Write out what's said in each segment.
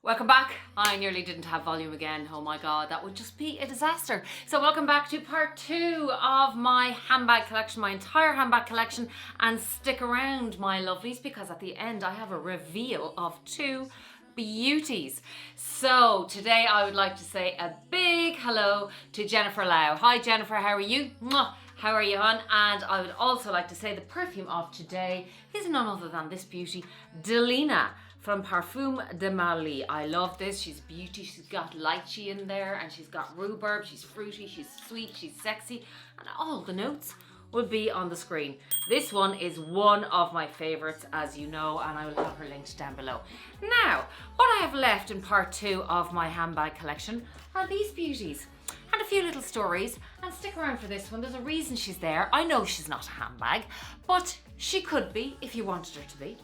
Welcome back. I nearly didn't have volume again. Oh my god, that would just be a disaster. So welcome back to part 2 of my handbag collection, my entire handbag collection, and stick around, my lovelies, because at the end I have a reveal of 2 beauties. So today I would like to say a big hello to Jennifer Lau. Hi Jennifer, how are you? Mwah. How are you, hon? And I would also like to say the perfume of today is none other than this beauty, Delina, from Parfum de Mali. I love this. She's beauty. She's got lychee in there, and she's got rhubarb. She's fruity, she's sweet, she's sexy, and all the notes will be on the screen. This one is one of my favorites, as you know, and I will have her linked down below. Now, what I have left in part 2 of my handbag collection are these beauties and a few little stories. And stick around for this one. There's a reason she's there. I know she's not a handbag, but she could be if you wanted her to be.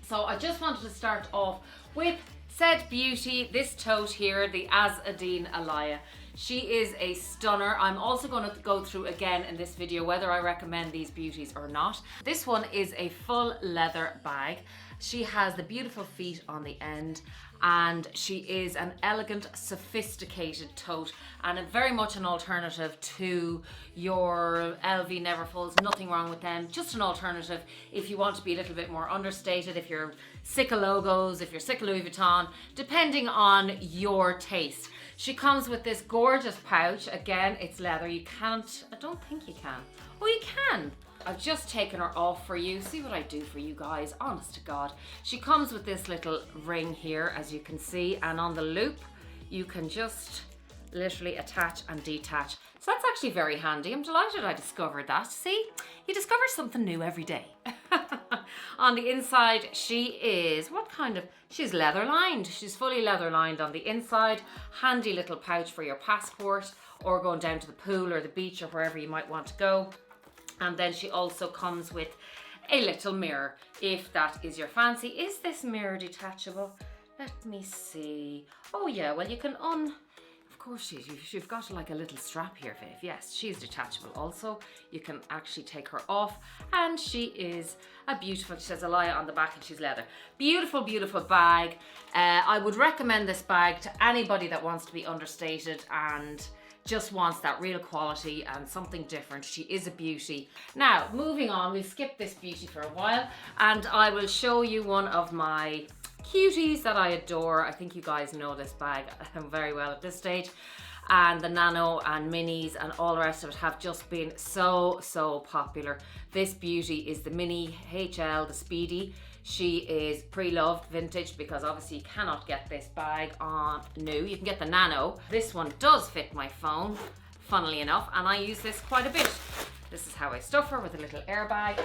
So I just wanted to start off with said beauty, this tote here, the Azadine Alaia. She is a stunner. I'm also going to go through again in this video whether I recommend these beauties or not. This one is a full leather bag. She has the beautiful feet on the end, and she is an elegant, sophisticated tote, and very much an alternative to your LV Neverfulls. Nothing wrong with them, just an alternative if you want to be a little bit more understated, if you're sick of logos, if you're sick of Louis Vuitton, depending on your taste. She comes with this gorgeous pouch. Again, it's leather. You can't, I don't think you can. Oh, you can. I've just taken her off for you. See what I do for you guys, honest to God. She comes with this little ring here, as you can see, and on the loop, you can just literally attach and detach. So that's actually very handy. I'm delighted I discovered that. See, you discover something new every day. On the inside, she is, she's leather lined. She's fully leather lined on the inside. Handy little pouch for your passport or going down to the pool or the beach or wherever you might want to go. And then she also comes with a little mirror, if that is your fancy. Is this mirror detachable? Let me see. Oh yeah, well you can of course you've got like a little strap here, Viv. Yes, she's detachable also. You can actually take her off, and she is a beautiful, she says Alaia on the back, and she's leather. Beautiful, beautiful bag. I would recommend this bag to anybody that wants to be understated and just wants that real quality and something different. She is a beauty. Now, moving on, we'll skip this beauty for a while, and I will show you one of my cuties that I adore. I think you guys know this bag very well at this stage. And the nano and minis and all the rest of it have just been so popular. This beauty is the mini HL, the Speedy. She is pre-loved vintage because obviously you cannot get this bag on new. You can get the nano. This one does fit my phone, funnily enough, and I use this quite a bit. This is how I stuff her, with a little airbag.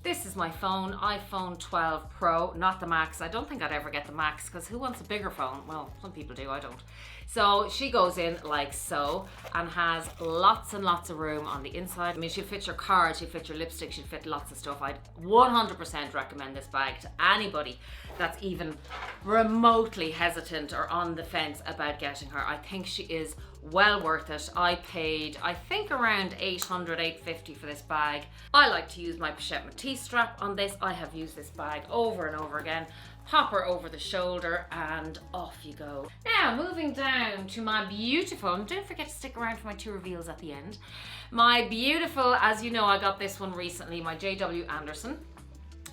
This is my phone, iPhone 12 Pro, not the Max. I don't think I'd ever get the Max because who wants a bigger phone? Well, some people do, I don't. So she goes in like so and has lots and lots of room on the inside. I mean, she'll fit your card, she'll fit your lipstick, she'll fit lots of stuff. I'd 100% recommend this bag to anybody that's even remotely hesitant or on the fence about getting her. I think she is well worth it. I paid, I think, around 800, 850 for this bag. I like to use my Pochette Matisse strap on this. I have used this bag over and over again. Pop her over the shoulder and off you go. Now, moving down to my beautiful, and don't forget to stick around for my 2 reveals at the end. My beautiful, as you know, I got this one recently, my JW Anderson.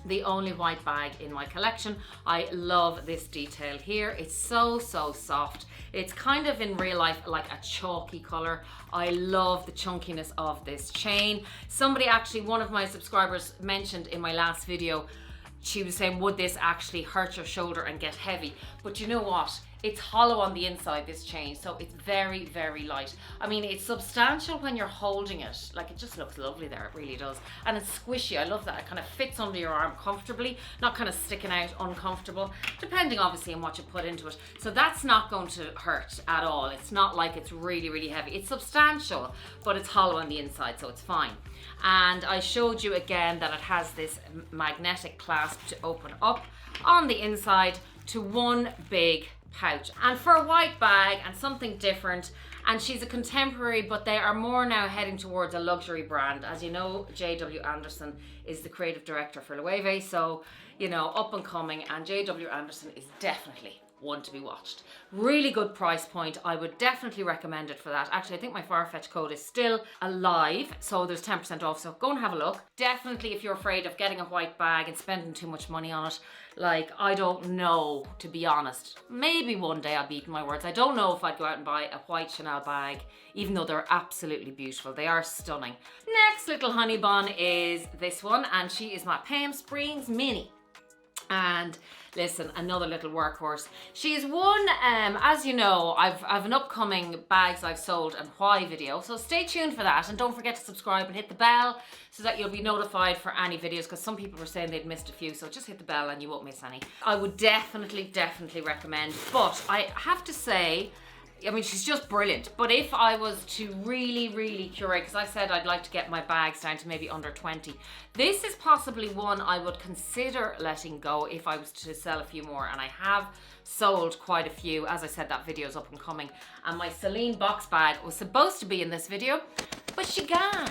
The only white bag in my collection. I love this detail here. It's so soft. It's kind of in real life like a chalky color. I love the chunkiness of this chain. Somebody actually, one of my subscribers mentioned in my last video, she was saying, would this actually hurt your shoulder and get heavy? But you know what? It's hollow on the inside, this chain, so it's very light. I mean, it's substantial when you're holding it. Like, it just looks lovely there, it really does. And it's squishy, I love that. It kind of fits under your arm comfortably, not kind of sticking out uncomfortable, depending obviously on what you put into it. So that's not going to hurt at all. It's not like it's really heavy. It's substantial, but it's hollow on the inside, so it's fine. And I showed you again that it has this magnetic clasp to open up on the inside to one big pouch. And for a white bag and something different, and she's a contemporary, but they are more now heading towards a luxury brand. As you know, J.W. Anderson is the creative director for Loewe, so, you know, up and coming, and J.W. Anderson is definitely one to be watched. Really good price point. I would definitely recommend it for that. Actually, I think my Farfetch code is still alive, so there's 10% off, so go and have a look. Definitely, if you're afraid of getting a white bag and spending too much money on it, like, I don't know, to be honest. Maybe one day I'll be eating my words. I don't know if I'd go out and buy a white Chanel bag, even though they're absolutely beautiful. They are stunning. Next little honey bun is this one, and she is my Palm Springs Mini. And listen, another little workhorse. She's one, as you know, I've an upcoming bags I've sold and why video, so stay tuned for that, and don't forget to subscribe and hit the bell so that you'll be notified for any videos, because some people were saying they'd missed a few, so just hit the bell and you won't miss any. I would definitely recommend, but I have to say, I mean, she's just brilliant. But if I was to really curate, because I said I'd like to get my bags down to maybe under 20, this is possibly one I would consider letting go if I was to sell a few more. And I have sold quite a few. As I said, that video's up and coming. And my Celine box bag was supposed to be in this video, but she gone.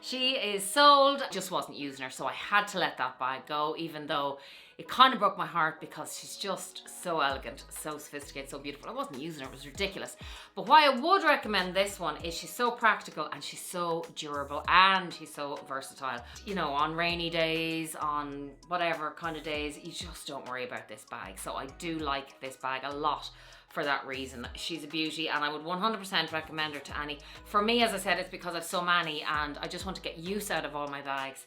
She is sold. Just wasn't using her, so I had to let that bag go, even though it kind of broke my heart because she's just so elegant, so sophisticated, so beautiful. I wasn't using her, it was ridiculous. But why I would recommend this one is she's so practical and she's so durable and she's so versatile. You know, on rainy days, on whatever kind of days, you just don't worry about this bag. So I do like this bag a lot for that reason. She's a beauty and I would 100% recommend her to Annie. For me, as I said, it's because I've so many and I just want to get use out of all my bags.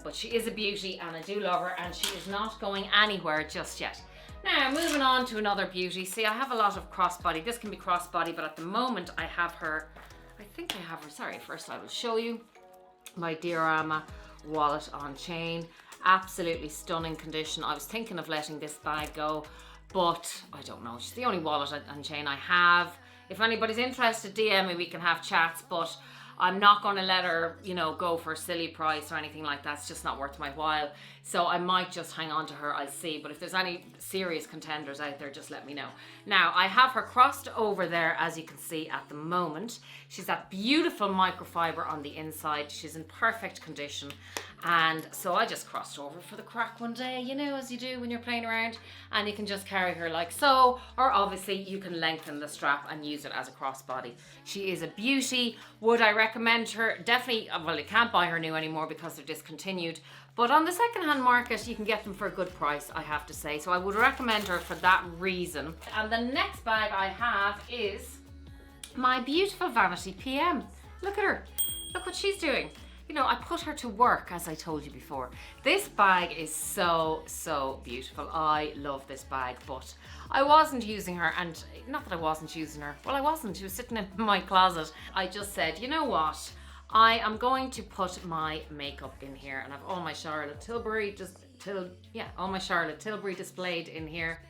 But she is a beauty and I do love her, and she is not going anywhere just yet. Now, moving on to another beauty. See, I have a lot of crossbody. This can be crossbody, but at the moment I have her, sorry, first I will show you my Diorama wallet on chain. Absolutely stunning condition. I was thinking of letting this bag go, but I don't know. She's the only wallet on chain I have. If anybody's interested, DM me, we can have chats, but I'm not going to let her, you know, go for a silly price or anything like that. It's just not worth my while. So I might just hang on to her, I'll see. But if there's any serious contenders out there, just let me know. Now, I have her crossed over there, as you can see at the moment. She's that beautiful microfiber on the inside. She's in perfect condition. And so I just crossed over for the crack one day, you know, as you do when you're playing around, and you can just carry her like so, or obviously you can lengthen the strap and use it as a crossbody. She is a beauty. Would I recommend her? Definitely. Well, you can't buy her new anymore because they're discontinued, but on the secondhand market you can get them for a good price, I have to say. So I would recommend her for that reason. And the next bag I have is my beautiful Vanity PM. Look at her. Look what she's doing. You know, I put her to work, as I told you before. This bag is so beautiful. I love this bag, but I wasn't using her, and not that I wasn't using her. Well, I wasn't. She was sitting in my closet. I just said, you know what? I am going to put my makeup in here, and I have all my Charlotte Tilbury, all my Charlotte Tilbury displayed in here.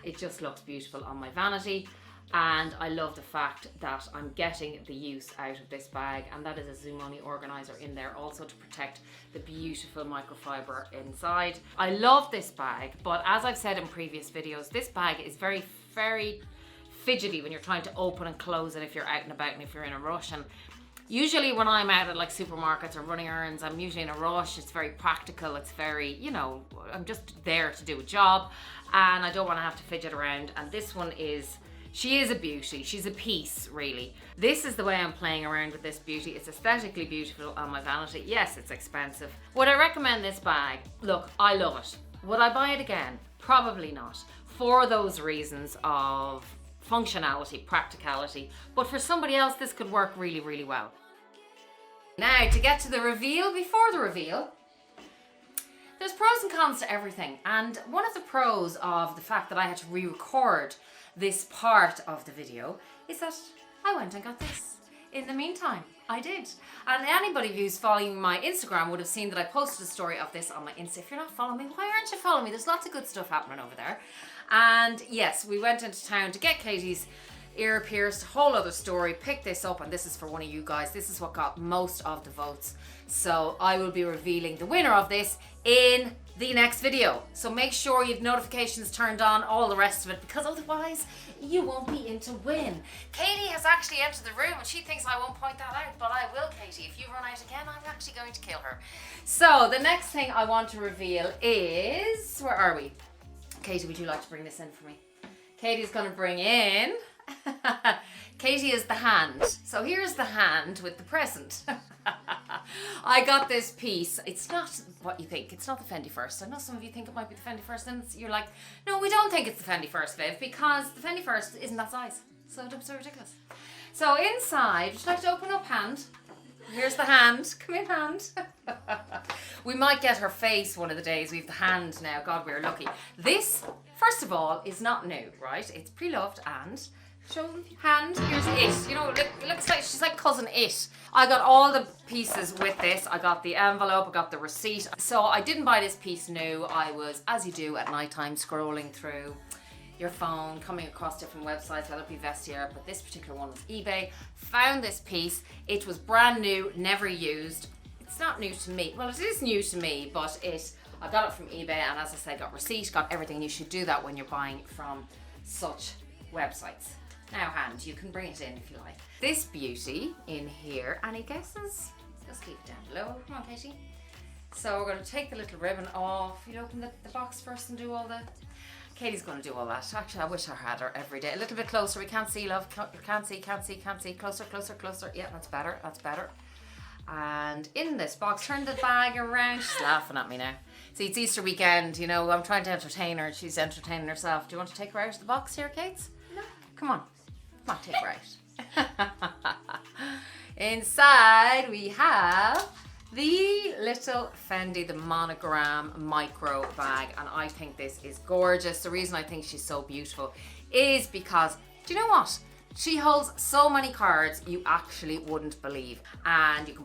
It just looks beautiful on my vanity. And I love the fact that I'm getting the use out of this bag, and that is a Zoom Money organizer in there also to protect the beautiful microfiber inside. I love this bag, but as I've said in previous videos, this bag is very fidgety when you're trying to open and close it if you're out and about and if you're in a rush. And usually when I'm out at like supermarkets or running errands, I'm usually in a rush. It's very practical. It's very, you know, I'm just there to do a job and I don't want to have to fidget around. And this one she is a beauty. She's a piece, really. This is the way I'm playing around with this beauty. It's aesthetically beautiful on my vanity. Yes, it's expensive. Would I recommend this bag? Look, I love it. Would I buy it again? Probably not. For those reasons of functionality, practicality. But for somebody else, this could work really well. Now, to get to the reveal, before the reveal, there's pros and cons to everything. And one of the pros of the fact that I had to re-record this part of the video is that I went and got this. In the meantime, I did. And anybody who's following my Instagram would have seen that I posted a story of this on my Insta. If you're not following me, why aren't you following me? There's lots of good stuff happening over there. And yes, we went into town to get Katie's ear pierced, whole other story. Pick this up, and this is for one of you guys. This is what got most of the votes. So I will be revealing the winner of this in the next video. So make sure you have notifications turned on, all the rest of it, because otherwise you won't be in to win. Katie has actually entered the room and she thinks I won't point that out, but I will, Katie. If you run out again, I'm actually going to kill her. So the next thing I want to reveal is, where are we? Katie, would you like to bring this in for me? Katie's gonna bring in, Katie is the hand. So here's the hand with the present. I got this piece. It's not what you think. It's not the Fendi First. I know some of you think it might be the Fendi First, and you're like, no, we don't think it's the Fendi First, Viv, because the Fendi First isn't that size. So don't be so ridiculous. So inside, would you like to open up, hand? Here's the hand. Come in, hand. We might get her face one of the days. We have the hand now. God, we're lucky. This, first of all, is not new, right? It's pre-loved and show them hand. Here's it. You know, it looks like she's like cousin it. I got all the pieces with this. I got the envelope. I got the receipt. So I didn't buy this piece new. I was, as you do at nighttime, scrolling through your phone, coming across different websites, whether it be Vestiaire, but this particular one was eBay. Found this piece. It was brand new, never used. It's not new to me. Well, it is new to me, but I got it from eBay, and as I said, got receipt, got everything. You should do that when you're buying from such websites. Now, hand, you can bring it in if you like. This beauty in here, any guesses? Just keep it down below. Come on, Katie. So we're going to take the little ribbon off. You open the box first and do all the... Katie's going to do all that. Actually, I wish I had her every day. A little bit closer. We can't see, love. Can't see. Closer, closer, closer. Yeah, that's better. That's better. And in this box, turn the bag around. She's laughing at me now. See, it's Easter weekend. You know, I'm trying to entertain her. She's entertaining herself. Do you want to take her out of the box here, Kate? No. Come on. Come on, take her out. Inside, we have the little Fendi, the monogram micro bag, and I think this is gorgeous. The reason I think she's so beautiful is because, do you know what? She holds so many cards you actually wouldn't believe, and you can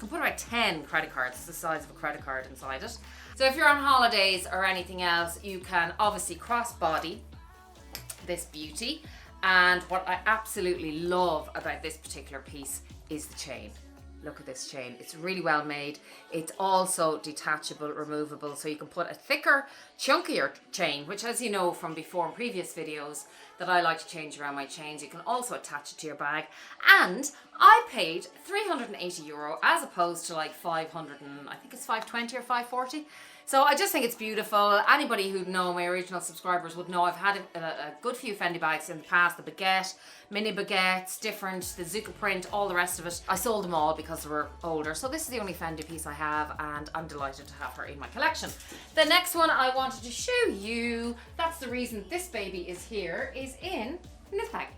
put about 10 credit cards. It's the size of a credit card inside it. So if you're on holidays or anything else, you can obviously cross-body this beauty. And what I absolutely love about this particular piece is the chain. Look at this chain. It's really well made. It's also detachable, removable, so you can put a thicker, chunkier chain, which, as you know from before in previous videos, that I like to change around my chains. You can also attach it to your bag. And I paid €380 as opposed to like 500 and I think it's 520 or 540. So I just think it's beautiful. Anybody who'd know my original subscribers would know I've had a good few Fendi bags in the past. The baguette, mini baguettes, different, the Zucca print, all the rest of it. I sold them all because they were older. So this is the only Fendi piece I have, and I'm delighted to have her in my collection. The next one I wanted to show you, that's the reason this baby is here, is in this bag.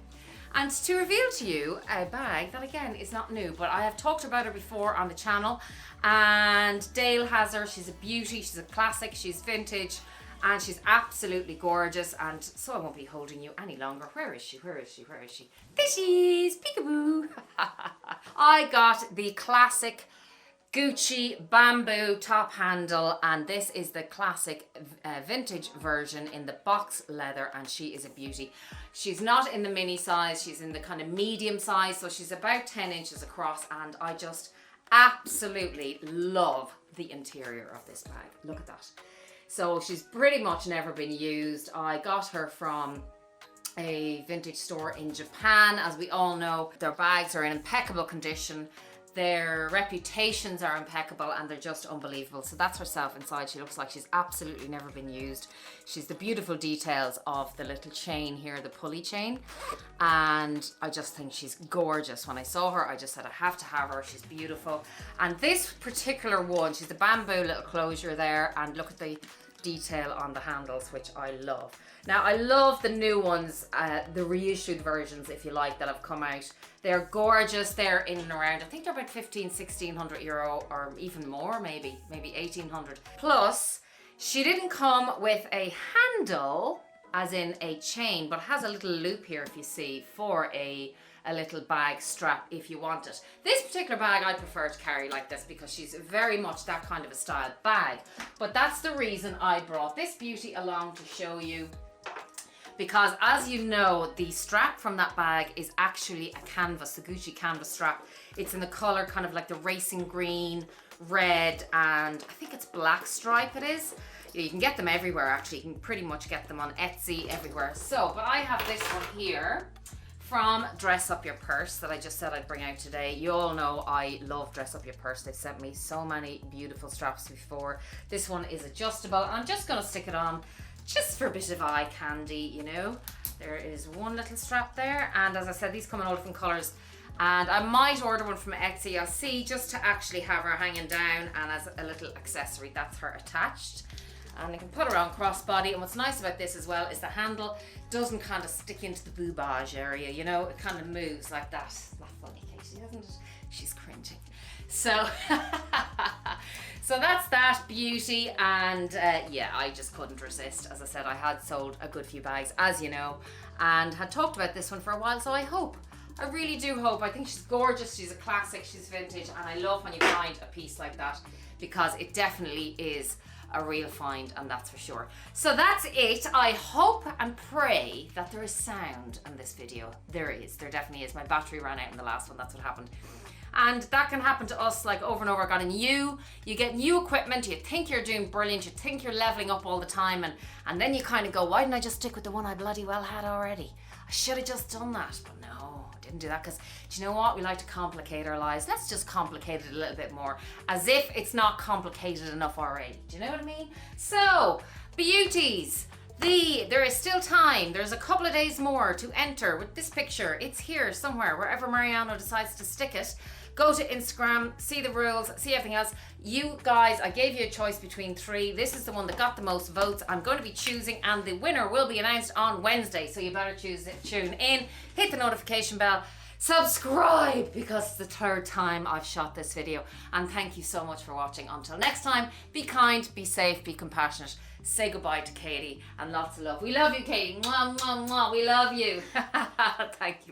And to reveal to you a bag that again is not new, but I have talked about her before on the channel, and Dale has her. She's a beauty, she's a classic, she's vintage, and she's absolutely gorgeous. And so I won't be holding you any longer. Where is she? Where is she? Where is she? There she is, peekaboo. I got the classic Gucci bamboo top handle, and this is the classic vintage version in the box leather, and she is a beauty. She's not in the mini size, she's in the kind of medium size, so she's about 10 inches across, and I just absolutely love the interior of this bag. Look at that. So she's pretty much never been used. I got her from a vintage store in Japan. As we all know, their bags are in impeccable condition. Their reputations are impeccable, and they're just unbelievable. So that's herself inside. She looks like she's absolutely never been used. She's the beautiful details of the little chain here, the pulley chain. And I just think she's gorgeous. When I saw her, I just said, I have to have her. She's beautiful. And this particular one, she's a bamboo little closure there. And look at the detail on the handles, which I love. Now, I love the new ones, the reissued versions, if you like, that have come out. They're gorgeous. They're in and around, I think they're about 1,500–1,600 euro, or even more, maybe 1,800. Plus, she didn't come with a handle, as in a chain, but has a little loop here, if you see, for a little bag strap if you want it. This particular bag I prefer to carry like this because she's very much that kind of a style bag. But that's the reason I brought this beauty along to show you, because as you know, the strap from that bag is actually a canvas, the Gucci canvas strap. It's in the color kind of like the racing green, red and I think it's black stripe it is. You can get them everywhere actually. You can pretty much get them on Etsy everywhere. So, but I have this one here from Dress Up Your Purse that I just said I'd bring out today. You all know I love Dress Up Your Purse. They've sent me so many beautiful straps before. This one is adjustable. I'm just gonna stick it on just for a bit of eye candy, you know. There is one little strap there, and as I said, these come in all different colors. And I might order one from Etsy, I'll see, just to actually have her hanging down and as a little accessory. That's her attached. And you can put her on crossbody. And what's nice about this as well is the handle doesn't kind of stick into the boobage area, you know, it kind of moves like that. Isn't that funny, Katie, isn't it? She's cringing. So, so that's that beauty. And yeah, I just couldn't resist. As I said, I had sold a good few bags, as you know, and had talked about this one for a while. So I really do hope. I think she's gorgeous. She's a classic. She's vintage. And I love when you find a piece like that because it definitely is a real find, and that's for sure. So that's it. I hope and pray that there is sound in this video. There is. There definitely is. My battery ran out in the last one. That's what happened. And that can happen to us like over and over again. And you get new equipment, you think you're doing brilliant, you think you're leveling up all the time, and then you kind of go, why didn't I just stick with the one I bloody well had already? I should have just done that. But no, I didn't do that because, do you know what? We like to complicate our lives. Let's just complicate it a little bit more, as if it's not complicated enough already. Do you know what I mean? So, beauties. There is still time. There's a couple of days more to enter with this picture. It's here somewhere, wherever Mariano decides to stick it. Go to Instagram, see the rules, see everything else. You guys, I gave you a choice between 3. This is the one that got the most votes. I'm going to be choosing, and the winner will be announced on Wednesday. So you better tune in, hit the notification bell, subscribe, because it's the 3rd time I've shot this video. And thank you so much for watching. Until next time, be kind, be safe, be compassionate. Say goodbye to Katie and lots of love. We love you, Katie. Mwah, mwah, mwah. We love you. Thank you.